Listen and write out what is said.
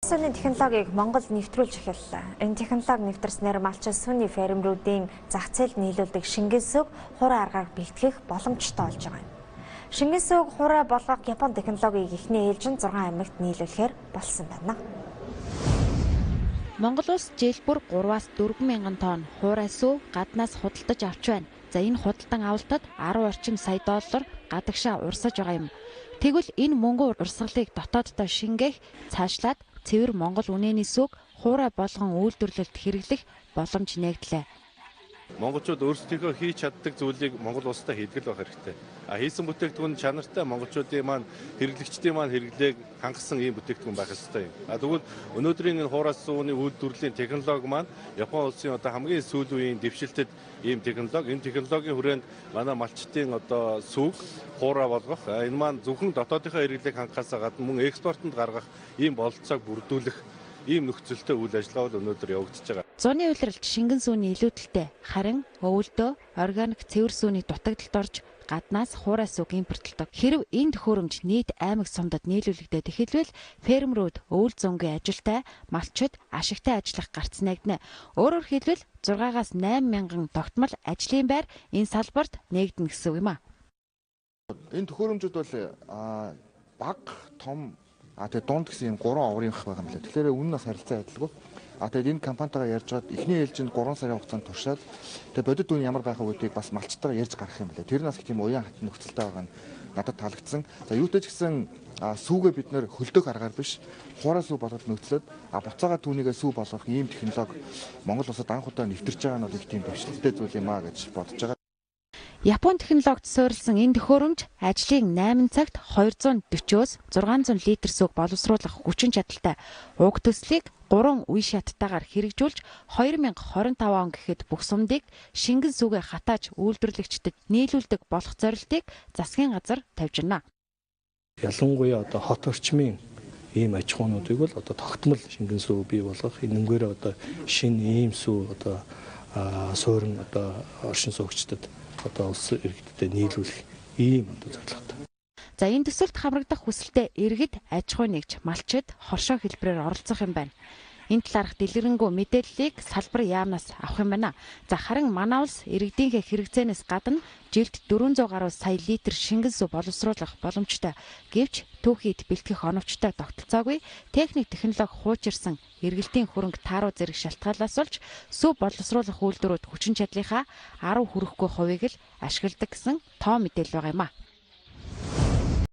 Сүүний технологиг Монгол нэвтрүүлж эхэллээ. Энэ технологи нэвтэрснээр малчин сүний фермерүүдийн зах зээлд нийлүүлдэг шингэн сүг хураа аргаар бэлтгэх боломжтой болж байгаа юм. Шингэн сүг хураа болгох Япон технологиг эхний ээлжин 6 аймагт нийлүүлэхээр болсон байна. Монгол улс жилбүр 3-аас 4 мянган тонн хураа сүв гаднаас худалдаж авч байна. За энэ худалдан авалтад 10 орчим сая доллар гадагшаа урсаж байгаа юм. Тэгвэл энэ мөнгө урсгалыг дотооддоо шингээх, цаашлаад цэвэр Монгол үнэний сүг хураа болгон үйлдвэрлэлд хэрэглэх боломж нэгдлээ. Монголчууд өөрсдийнхөө хийж чаддаг зүйлийг Монгол улстай хийдэг л байх хэрэгтэй. Хийсэн бүтээгдэхүүн чанартай монголчуудын маань хэрэглэгчдийн маань хэрэглээг хангасан ийм бүтээгдэхүүн байх ёстой юм. Тэгвэл өнөөдрийн энэ хураа сууны үйлдвэрлэлийн технологи маань Япон улсын одоо хамгийн сүүлийн үеийн дэвшилтэд ийм технологи, энэ технологийн хүрээнд манай малчтын одоо сүг хураа болгох, энэ маань зөвхөн дотоодынхоо хэрэглээг хангахаас гадна мөн экспортод гаргах ийм бололцоог бүрдүүлэх ийм нөхцөлтэй үйл ажиллагаа бол өнөөдөр явагдаж байгаа. Зуны үйлрэлт шингэн сүүний илүүдэлтэй харин өвөлдөө органик цэвэр сүүний дутагдалд орж гаднаас хураа сүг импортлдог. Хэрв энэ төхөөрөмж нийт аймаг сумдад нийлүүлэгдээд эхэлвэл фермерүүд өвөл зөнгийн ажилтай, малчид ашигтай ажиллах гарц нэгдэнэ. Өөрөөр хэлбэл 6-аас 8 мянган тогтмол ажлын байр энэ салбарт нэгдэнэ гэсэн үг юм а. Энэ төхөөрөмжүүд бол бага, том тэгээд дунд гэсэн юм 3 оврынх байгаа юм лээ. Тэгэхээр үнэн бас харилцаа адилгүй. Тэгээд энэ компанитайгаа ярьж байгаад эхний ээлжинд 3 сарын хугацаанд туршаад тэгээд бодит үн ямар байх үгүйг бас малчтайгаа ярьж гарах юм лээ. Тэр нас их тийм уян хат нөхцөлтэй байгаа нь надад таалагдсан. За юутэй ч гэсэн сүүгээ бид нэр хөлдөх аргаар биш хураа сүү болгоод нөхцлөөд буцаага түүнийгээ сүү болгох ийм технологи Монгол улсад анх удаа нэвтэрч байгаа нь бол их тийм дэвшилттэй зүйл юм а гэж бодож байгаа. Япон технологид суурилсан энэ төхөөрөмж ажлын 8 цагт 240-өөс 600 литр сүг боловсруулах хүчин чадалтай. Уг төслийг 3 үе шаттайгаар хэрэгжүүлж 2025 он гэхэд бүх сумдыг шингэн сүгээ хатааж үйлдвэрлэгчдэд нийлүүлдэг болох зорилтыг засгийн газар тавьж байна. Ялангуяа одоо хот орчмын ийм аж ахуйнуудыг бол одоо тогтмол шингэн сүг бий болгох энэгээр одоо шинэ ийм сүг одоо суурин одоо оршин суугчдад одоо улс иргэдэд нийлүүлэх ийм одоо зорилготой. За энэ төсөлд хамрагдах хүсэлтэд иргэд аж ахуй нэгж малчид хоршоо хэлбэрээр оролцох юм байна. Энэ талаарх дэлгэрэнгүй мэдээллийг салбар яамнаас авах юм байна. За харин манай улс иргэдийнхээ хэрэгцээнээс гадна жилд 400 гаруй сая литр шингэн сүг боловсруулах боломжтой. Гэвч түүхийд бэлтгэх оновчтой тогтолцоогүй техник технологи хуучирсан эргэлтийн хөрөнгө тааруу зэрэг шалтгаалаас болж сүг боловсруулах үйлдвэрүүд хүчин чадлынхаа 10 хүрэхгүй хувийг л ашигладаг гэсэн тоо мэдээлэл байгаа юм а.